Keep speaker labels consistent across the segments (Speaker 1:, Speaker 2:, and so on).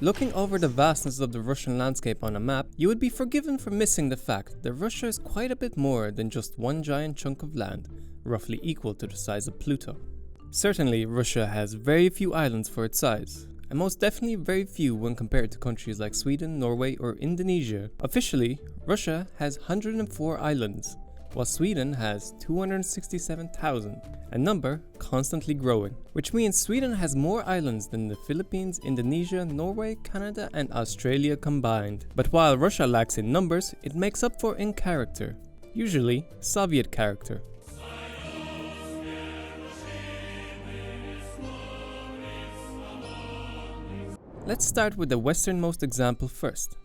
Speaker 1: Looking over the vastness of the Russian landscape on a map, you would be forgiven for missing the fact that Russia is quite a bit more than just one giant chunk of land, roughly equal to the size of Pluto. Certainly, Russia has very few islands for its size, and most definitely very few when compared to countries like Sweden, Norway, or Indonesia. Officially, Russia has 104 islands, while Sweden has 267,000, a number constantly growing, which means Sweden has more islands than the Philippines, Indonesia, Norway, Canada, and Australia combined. But while Russia lacks in numbers, it makes up for in character, usually Soviet character. Let's start with the westernmost example first.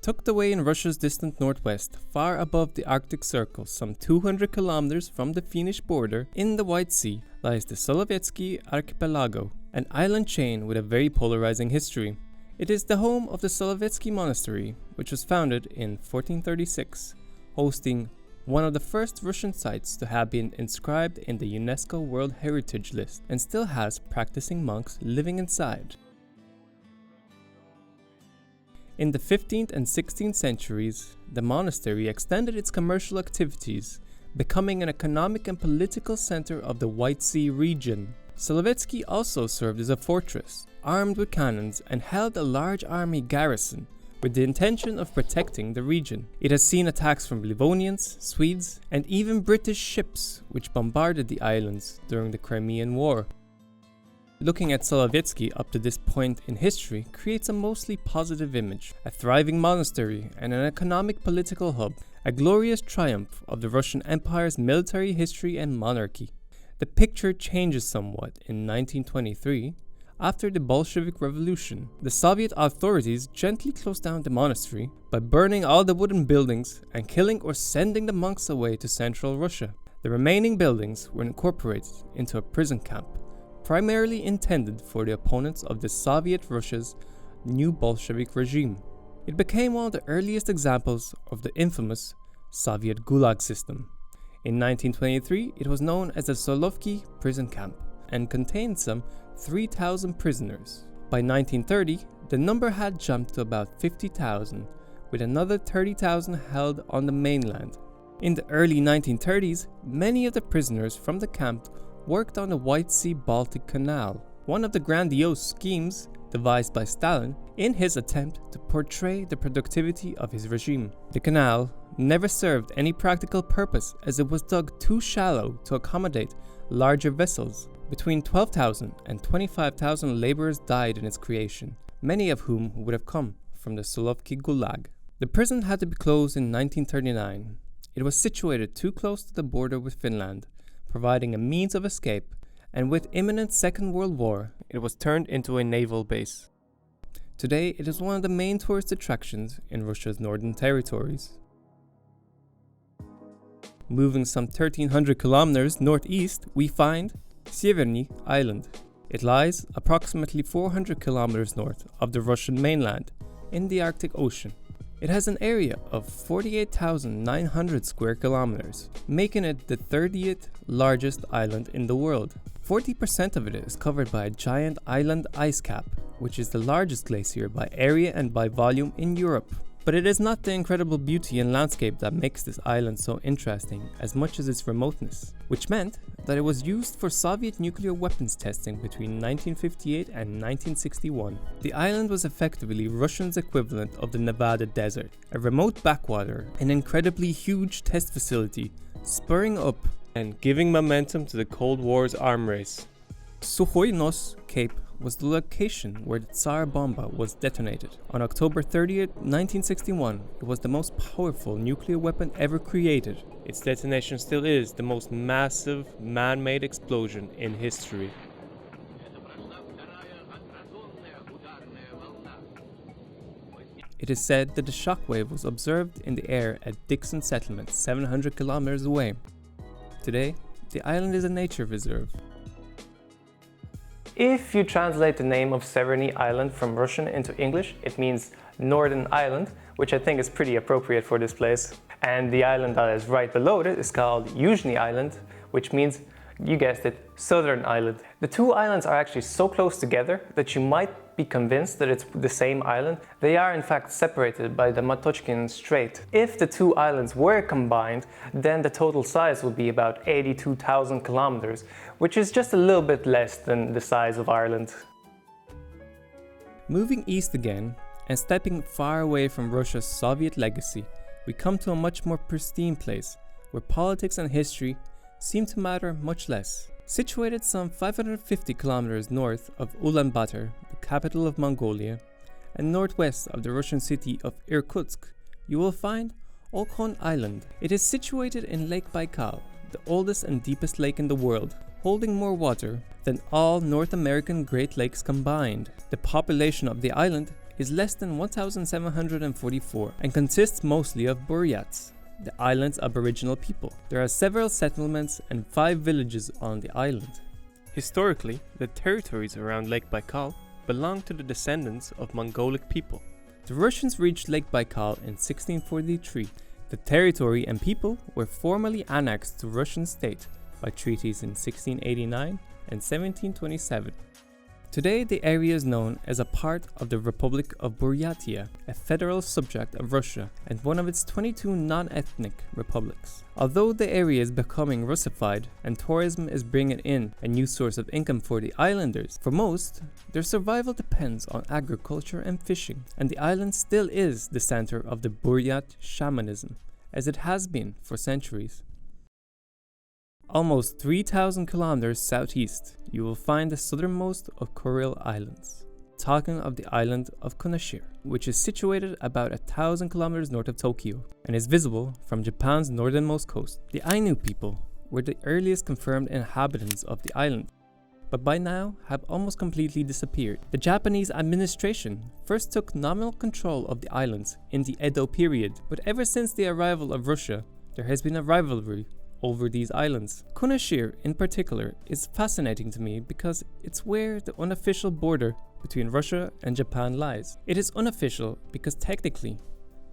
Speaker 1: Tucked away in Russia's distant northwest, far above the Arctic Circle, some 200 kilometers from the Finnish border, in the White Sea, lies the Solovetsky archipelago, an island chain with a very polarizing history. It is the home of the Solovetsky monastery, which was founded in 1436, hosting one of the first Russian sites to have been inscribed in the UNESCO World Heritage List, and still has practicing monks living inside. In the 15th and 16th centuries, the monastery extended its commercial activities, becoming an economic and political center of the White Sea region. Solovetsky also served as a fortress, armed with cannons, and held a large army garrison with the intention of protecting the region. It has seen attacks from Livonians, Swedes, and even British ships, which bombarded the islands during the Crimean War. Looking at Solovetsky up to this point in history creates a mostly positive image, a thriving monastery and an economic political hub, a glorious triumph of the Russian Empire's military history and monarchy. The picture changes somewhat in 1923. After the Bolshevik Revolution, the Soviet authorities gently closed down the monastery by burning all the wooden buildings and killing or sending the monks away to central Russia. The remaining buildings were incorporated into a prison camp, primarily intended for the opponents of the Soviet Russia's new Bolshevik regime. It became one of the earliest examples of the infamous Soviet Gulag system. In 1923, it was known as the Solovki prison camp and contained some 3,000 prisoners. By 1930, the number had jumped to about 50,000, with another 30,000 held on the mainland. In the early 1930s, many of the prisoners from the camp worked on the White Sea-Baltic Canal, one of the grandiose schemes devised by Stalin in his attempt to portray the productivity of his regime. The canal never served any practical purpose as it was dug too shallow to accommodate larger vessels. Between 12,000 and 25,000 laborers died in its creation, many of whom would have come from the Solovki Gulag. The prison had to be closed in 1939. It was situated too close to the border with Finland, providing a means of escape, and with imminent Second World War, it was turned into a naval base. Today, it is one of the main tourist attractions in Russia's northern territories. Moving some 1,300 kilometers northeast, we find Severny Island. It lies approximately 400 kilometers north of the Russian mainland, in the Arctic Ocean. It has an area of 48,900 square kilometers, making it the 30th largest island in the world. 40% of it is covered by a giant island ice cap, which is the largest glacier by area and by volume in Europe. But it is not the incredible beauty and landscape that makes this island so interesting as much as its remoteness, which meant that it was used for Soviet nuclear weapons testing between 1958 and 1961. The island was effectively Russia's equivalent of the Nevada desert, a remote backwater, an incredibly huge test facility, spurring up and giving momentum to the Cold War's arm race. Sukhoi Nos Cape was the location where the Tsar Bomba was detonated. On October 30th, 1961, it was the most powerful nuclear weapon ever created. Its detonation still is the most massive man-made explosion in history. It is said that the shockwave was observed in the air at Dixon Settlement, 700 kilometers away. Today, the island is a nature reserve. If you translate the name of Severny Island from Russian into English, it means Northern Island, which I think is pretty appropriate for this place. And the island that is right below it is called Yuzhny Island, which means You guessed it, Southern Island. The two islands are actually so close together that you might be convinced that it's the same island. They are in fact separated by the Matochkin Strait. If the two islands were combined, then the total size would be about 82,000 kilometers, which is just a little bit less than the size of Ireland. Moving east again, and stepping far away from Russia's Soviet legacy, we come to a much more pristine place, where politics and history seem to matter much less. Situated some 550 kilometers north of Ulaanbaatar, the capital of Mongolia, and northwest of the Russian city of Irkutsk, you will find Olkhon Island. It is situated in Lake Baikal, the oldest and deepest lake in the world, holding more water than all North American Great Lakes combined. The population of the island is less than 1,744 and consists mostly of Buryats, the island's aboriginal people. There are several settlements and 5 villages on the island. Historically, the territories around Lake Baikal belong to the descendants of Mongolic people. The Russians reached Lake Baikal in 1643. The territory and people were formally annexed to Russian state by treaties in 1689 and 1727. Today, the area is known as a part of the Republic of Buryatia, a federal subject of Russia and one of its 22 non-ethnic republics. Although the area is becoming Russified and tourism is bringing in a new source of income for the islanders, for most, their survival depends on agriculture and fishing, and the island still is the center of the Buryat shamanism, as it has been for centuries. Almost 3,000 kilometers southeast, you will find the southernmost of Kuril Islands. Talking of the island of Kunashir, which is situated about 1,000 kilometers north of Tokyo and is visible from Japan's northernmost coast. The Ainu people were the earliest confirmed inhabitants of the island, but by now have almost completely disappeared. The Japanese administration first took nominal control of the islands in the Edo period, but ever since the arrival of Russia, there has been a rivalry over these islands. Kunashir in particular is fascinating to me because it's where the unofficial border between Russia and Japan lies. It is unofficial because technically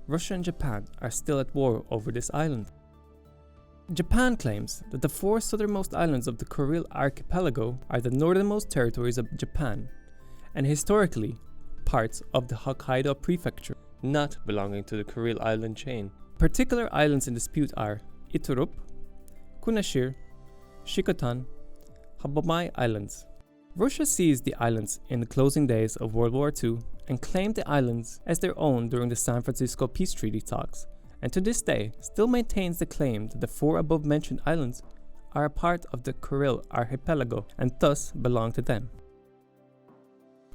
Speaker 1: Russia and Japan are still at war over this island. Japan claims that the 4 southernmost islands of the Kuril archipelago are the northernmost territories of Japan and historically parts of the Hokkaido prefecture, not belonging to the Kuril island chain. Particular islands in dispute are Iturup, Kunashir, Shikotan, Habomai Islands. Russia seized the islands in the closing days of World War II and claimed the islands as their own during the San Francisco Peace Treaty talks, and to this day still maintains the claim that the 4 above-mentioned islands are a part of the Kuril archipelago and thus belong to them.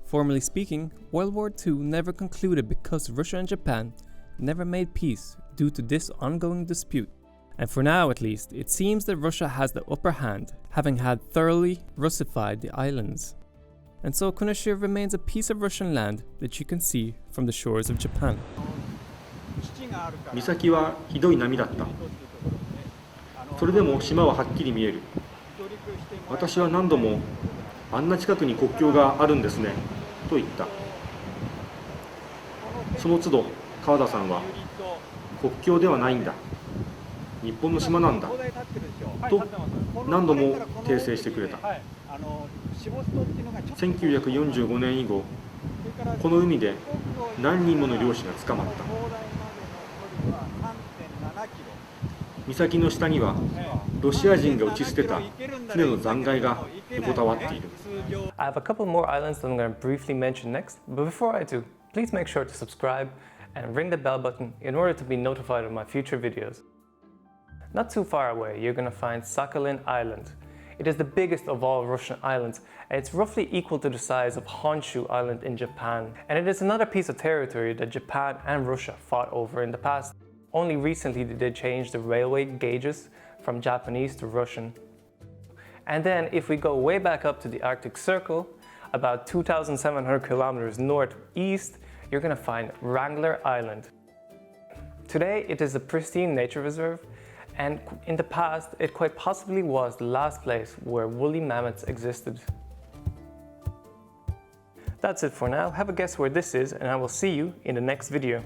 Speaker 1: Formally speaking, World War II never concluded because Russia and Japan never made peace due to this ongoing dispute. And for now at least, it seems that Russia has the upper hand, having had thoroughly Russified the islands. And so Kunashir remains a piece of Russian land that you can see from the shores of Japan.
Speaker 2: 岬はひどい波だった。それでも島ははっきり見える。私は何度もあんな近くに国境があるんですねと言った。その都度川田さんは国境ではないんだ。日本の島なんだと何度も訂正してくれた。1945年以後、この海で何人もの漁師が捕まった。岬の下にはロシア人が打ち捨てた船の残骸が横たわっている。
Speaker 1: I have a couple more islands that I'm going to briefly mention next, but before I do, please make sure to subscribe and ring the bell button in order to be notified of my future videos. Not too far away, you're going to find Sakhalin Island. It is the biggest of all Russian islands, and it's roughly equal to the size of Honshu Island in Japan. And it is another piece of territory that Japan and Russia fought over in the past. Only recently did they change the railway gauges from Japanese to Russian. And then if we go way back up to the Arctic Circle, about 2,700 kilometers northeast, you're going to find Wrangler Island. Today it is a pristine nature reserve, and in the past it quite possibly was the last place where woolly mammoths existed. That's it for now. Have a guess where this is, and I will see you in the next video.